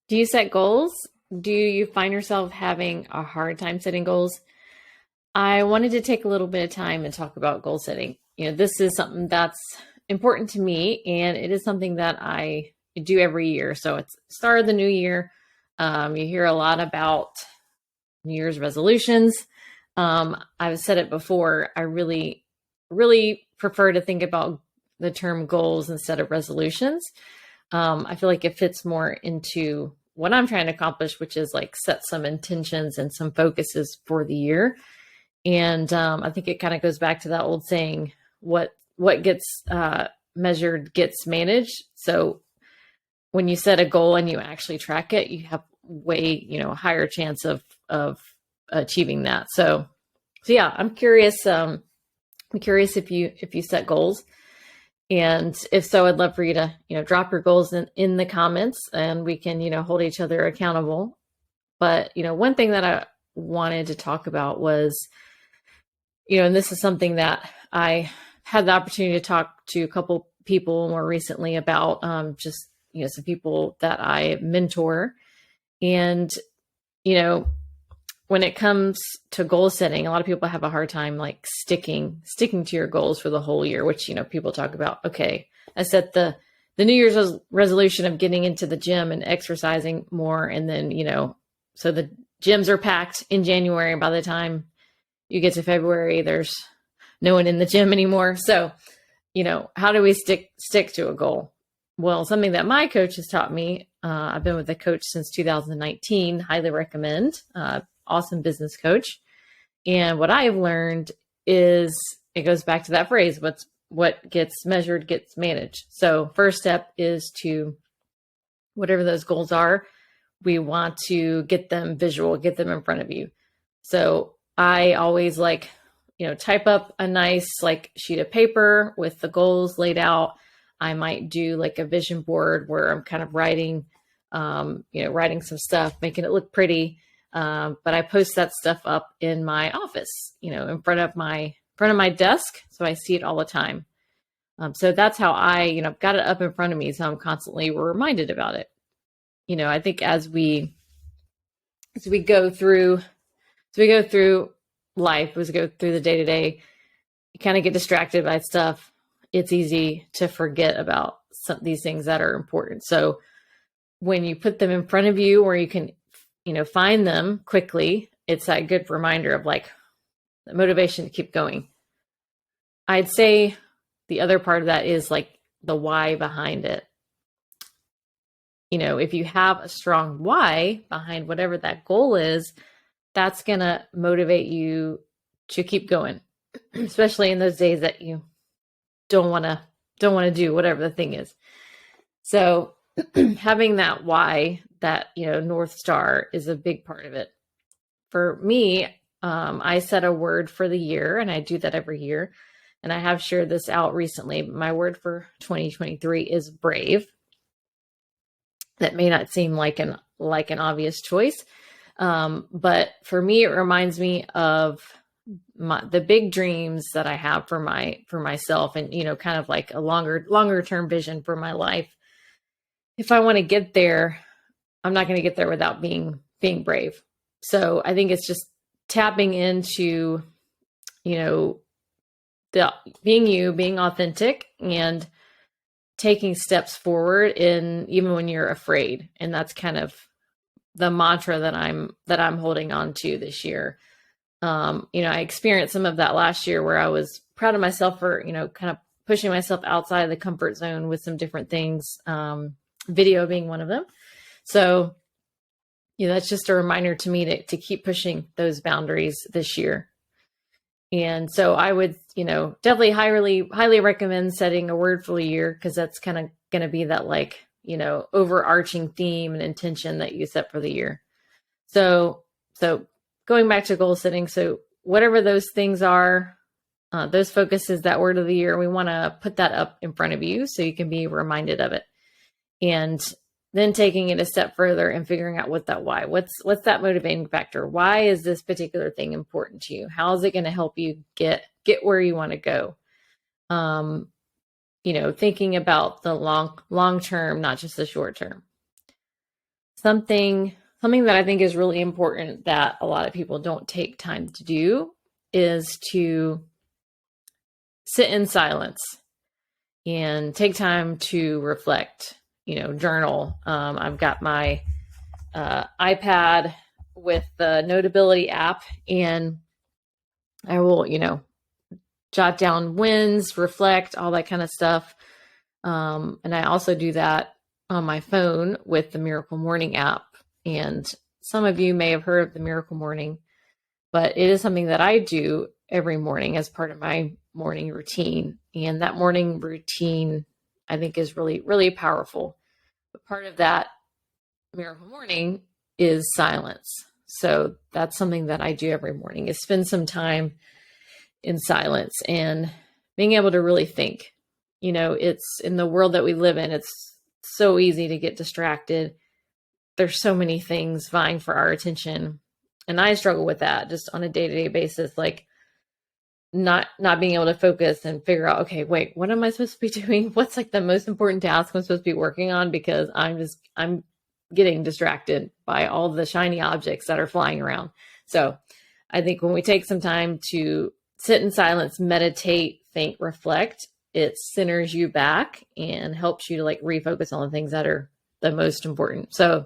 Do you set goals? Do you find yourself having a hard time setting goals? I wanted to take a little bit of time and talk about goal setting. This is something that's important to me, and it is something that I do every year. So it's the start of the new year. You hear a lot about New Year's resolutions. I've said it before. I really prefer to think about the term goals instead of resolutions. I feel like it fits more into what I'm trying to accomplish, which is like set some intentions and some focuses for the year. And I think it kind of goes back to that old saying, what gets measured gets managed. So when you set a goal and you actually track it, you have way higher chance of achieving that. So yeah, I'm curious. I'm curious if you set goals. And if so, I'd love for you to, drop your goals in the comments and we can, hold each other accountable. But, one thing that I wanted to talk about was, and this is something that I had the opportunity to talk to a couple people more recently about, just, some people that I mentor. And, when it comes to goal setting, a lot of people have a hard time like sticking to your goals for the whole year, which, people talk about, okay, I set the New Year's resolution of getting into the gym and exercising more. And then, so the gyms are packed in January. And by the time you get to February, there's no one in the gym anymore. So, how do we stick to a goal? Well, something that my coach has taught me, I've been with a coach since 2019, highly recommend, awesome business coach. And what I've learned is it goes back to that phrase, what gets measured gets managed. So first step is to, whatever those goals are, we want to get them visual, get them in front of you. So I always type up a nice sheet of paper with the goals laid out. I might do like a vision board where I'm kind of writing some stuff, making it look pretty. But I post that stuff up in my office, in front of my desk. So I see it all the time. So that's how I, got it up in front of me. So I'm constantly reminded about it. I think as we go through life, as we go through the day to day, you kind of get distracted by stuff. It's easy to forget about these things that are important. So when you put them in front of you where you can, find them quickly, it's that good reminder of the motivation to keep going. I'd say the other part of that is the why behind it. If you have a strong why behind whatever that goal is, that's going to motivate you to keep going, especially in those days that you don't want to do whatever the thing is. So having that why, that, North Star is a big part of it. For me, I set a word for the year, and I do that every year. And I have shared this out recently. My word for 2023 is brave. That may not seem like an obvious choice. But for me, it reminds me of the big dreams that I have for myself, and, kind of like a longer term vision for my life. If I want to get there, I'm not going to get there without being brave. So I think it's just tapping into, being authentic and taking steps forward even when you're afraid. And that's kind of the mantra that I'm holding on to this year. I experienced some of that last year where I was proud of myself for, kind of pushing myself outside of the comfort zone with some different things, video being one of them. So, that's just a reminder to me to keep pushing those boundaries this year. And so I would, definitely highly recommend setting a word for the year, because that's kind of going to be that overarching theme and intention that you set for the year. So going back to goal setting. So whatever those things are, those focuses, that word of the year, we want to put that up in front of you so you can be reminded of it. And then taking it a step further and figuring out what that why, what's that motivating factor? Why is this particular thing important to you? How is it going to help you get where you want to go? Thinking about the long term, not just the short term. something that I think is really important that a lot of people don't take time to do is to sit in silence and take time to reflect, journal. I've got my iPad with the Notability app, and I will, jot down wins, reflect, all that kind of stuff. And I also do that on my phone with the Miracle Morning app. And some of you may have heard of the Miracle Morning, but it is something that I do every morning as part of my morning routine. And that morning routine, I think, is really, really powerful. But part of that Miracle Morning is silence. So that's something that I do every morning, is spend some time in silence and being able to really think. It's in the world that we live in, it's so easy to get distracted. There's so many things vying for our attention. And I struggle with that just on a day-to-day basis, like not being able to focus and figure out, okay, wait, what am I supposed to be doing? What's like the most important task I'm supposed to be working on? Because I'm getting distracted by all the shiny objects that are flying around. So I think when we take some time to sit in silence, meditate, think, reflect, it centers you back and helps you to like refocus on the things that are the most important. So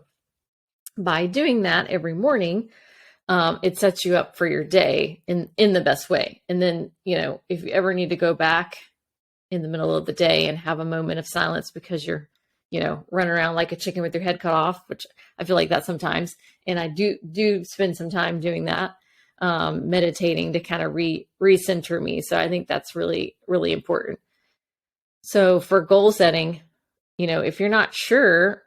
by doing that every morning, it sets you up for your day in the best way. And then, if you ever need to go back in the middle of the day and have a moment of silence because you're, running around like a chicken with your head cut off, which I feel like that sometimes. And I do spend some time doing that, meditating to kind of recenter me. So I think that's really, really important. So for goal setting, if you're not sure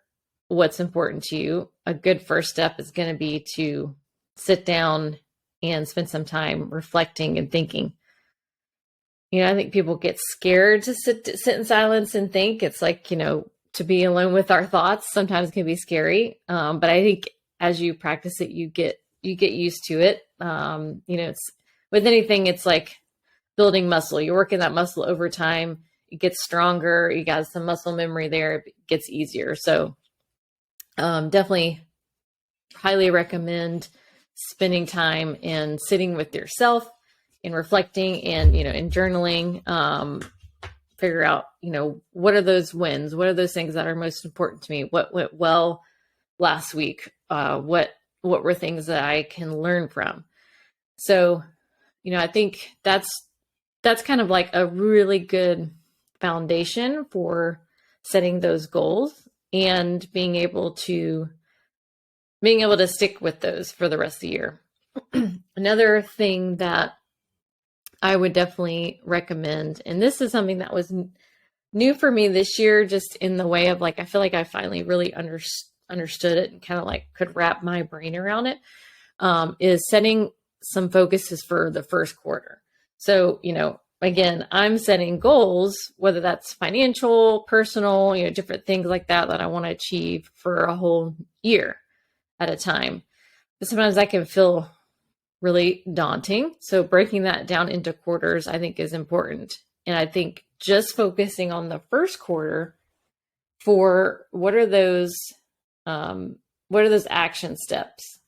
what's important to you, a good first step is going to be to sit down and spend some time reflecting and thinking. I think people get scared to sit in silence and think. It's like, to be alone with our thoughts sometimes can be scary. But I think as you practice it, you get used to it. It's with anything, it's like building muscle. You're working that muscle over time. It gets stronger. You got some muscle memory there. It gets easier. So definitely highly recommend spending time and sitting with yourself and reflecting and, and journaling, figure out, what are those wins? What are those things that are most important to me? What went well last week? What were things that I can learn from? So, I think that's kind of like a really good foundation for setting those goals and being able to stick with those for the rest of the year. Another thing that I would definitely recommend, and this is something that was new for me this year, just in the way of like, I feel like I finally really understood it and kind of like could wrap my brain around it, is setting some focuses for the first quarter. So, again, I'm setting goals, whether that's financial, personal, different things like that I want to achieve for a whole year at a time. But sometimes that can feel really daunting. So breaking that down into quarters, I think, is important. And I think just focusing on the first quarter for what are those action steps?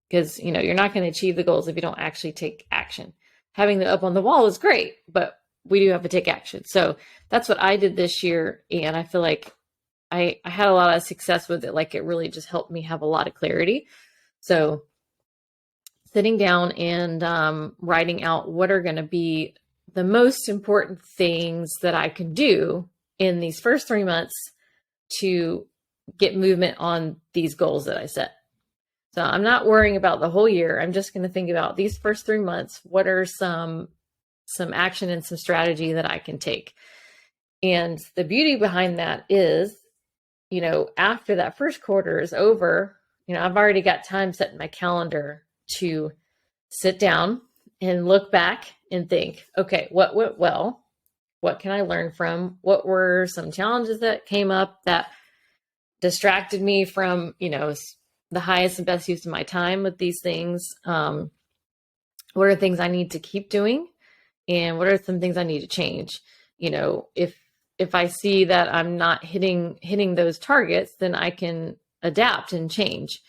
Because, you're not going to achieve the goals if you don't actually take action. Having them up on the wall is great, but we do have to take action. So that's what I did this year. And I feel like I had a lot of success with it. Like, it really just helped me have a lot of clarity. So sitting down and writing out what are going to be the most important things that I can do in these first 3 months to get movement on these goals that I set. So I'm not worrying about the whole year. I'm just going to think about these first 3 months. What are some action and some strategy that I can take? And the beauty behind that is, after that first quarter is over, I've already got time set in my calendar to sit down and look back and think, okay, what went well? What can I learn from? What were some challenges that came up that distracted me from, the highest and best use of my time with these things? What are things I need to keep doing? And what are some things I need to change? If I see that I'm not hitting those targets, then I can adapt and change.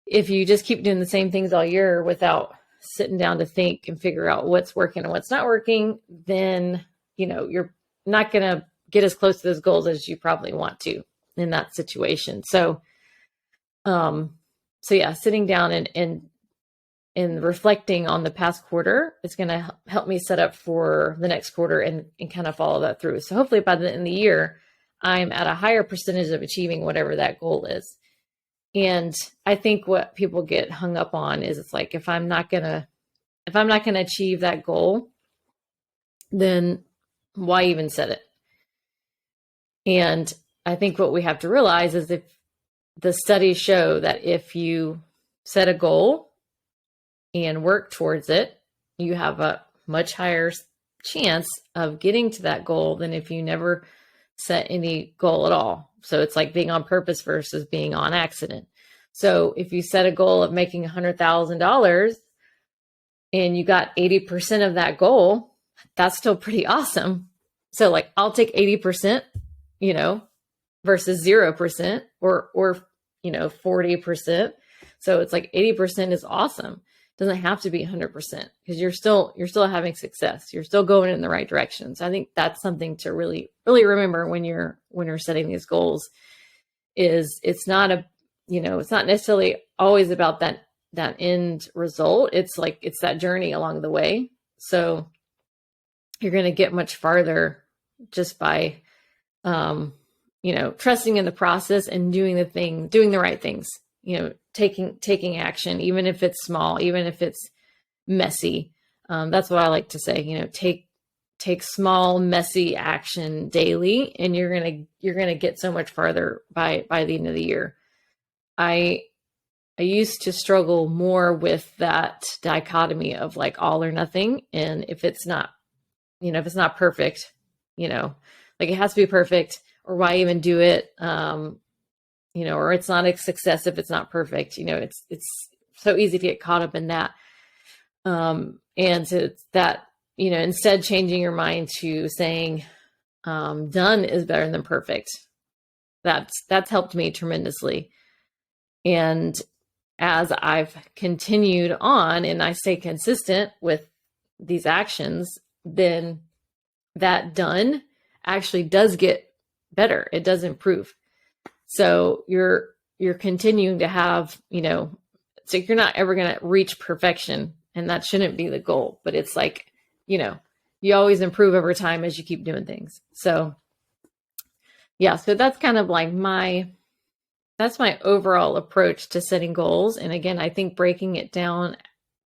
If you just keep doing the same things all year without sitting down to think and figure out what's working and what's not working, then, you're not going to get as close to those goals as you probably want to in that situation. So yeah, sitting down and reflecting on the past quarter is going to help me set up for the next quarter and kind of follow that through. So hopefully by the end of the year, I'm at a higher percentage of achieving whatever that goal is. And I think what people get hung up on is it's like, if I'm not going to achieve that goal, then why even set it? And I think what we have to realize is, if the studies show that if you set a goal and work towards it, you have a much higher chance of getting to that goal than if you never set any goal at all. So it's like being on purpose versus being on accident. So if you set a goal of making $100,000 and you got 80% of that goal, that's still pretty awesome. So like, I'll take 80%, versus 0% or 40%. So it's like 80% is awesome. It doesn't have to be 100% because you're still having success. You're still going in the right direction. So I think that's something to really, really remember when you're setting these goals. Is it's not necessarily always about that end result. It's that journey along the way. So you're going to get much farther just by, trusting in the process and doing the right things, taking action, even if it's small, even if it's messy. That's what I like to say, take small, messy action daily, and you're going to get so much farther by the end of the year. I used to struggle more with that dichotomy of like all or nothing. And if it's not perfect, like it has to be perfect, or why even do it? Or it's not a success if it's not perfect. It's so easy to get caught up in that. And so that, instead changing your mind to saying, done is better than perfect. That's helped me tremendously. And as I've continued on and I stay consistent with these actions, then that done actually does get better. It does improve. So you're continuing to have, so you're not ever going to reach perfection, and that shouldn't be the goal, but it's like, you always improve over time as you keep doing things. So yeah, so that's kind of like that's my overall approach to setting goals. And again, I think breaking it down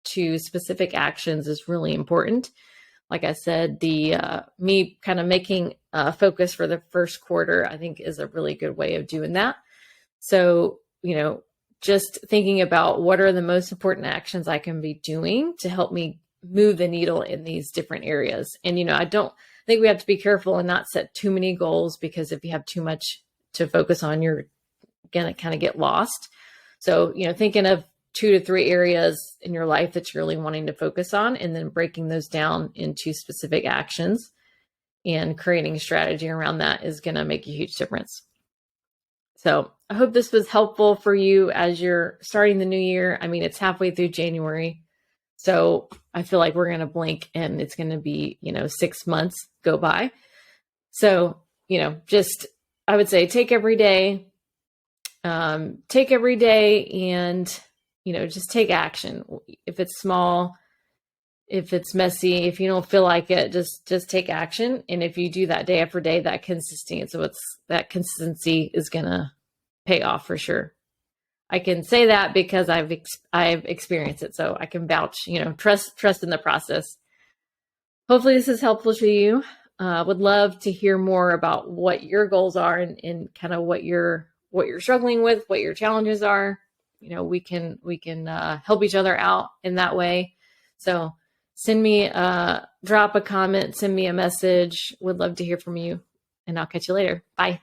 to specific actions is really important. Like I said, me kind of making a focus for the first quarter, I think is a really good way of doing that. So, just thinking about what are the most important actions I can be doing to help me move the needle in these different areas. And, I think we have to be careful and not set too many goals, because if you have too much to focus on, you're going to kind of get lost. So, thinking of 2 to 3 areas in your life that you're really wanting to focus on, and then breaking those down into specific actions and creating a strategy around that is going to make a huge difference. So I hope this was helpful for you as you're starting the new year. I mean, it's halfway through January, so I feel like we're going to blink and it's going to be, 6 months go by. So, just, I would say take every day and, just take action. If it's small, if it's messy, if you don't feel like it, just take action. And if you do that day after day, that consistency is going to pay off for sure. I can say that because I've experienced it. So I can vouch, trust in the process. Hopefully this is helpful to you. Would love to hear more about what your goals are and kind of what you're struggling with, what your challenges are. We can help each other out in that way. So drop a comment, send me a message. Would love to hear from you, and I'll catch you later. Bye.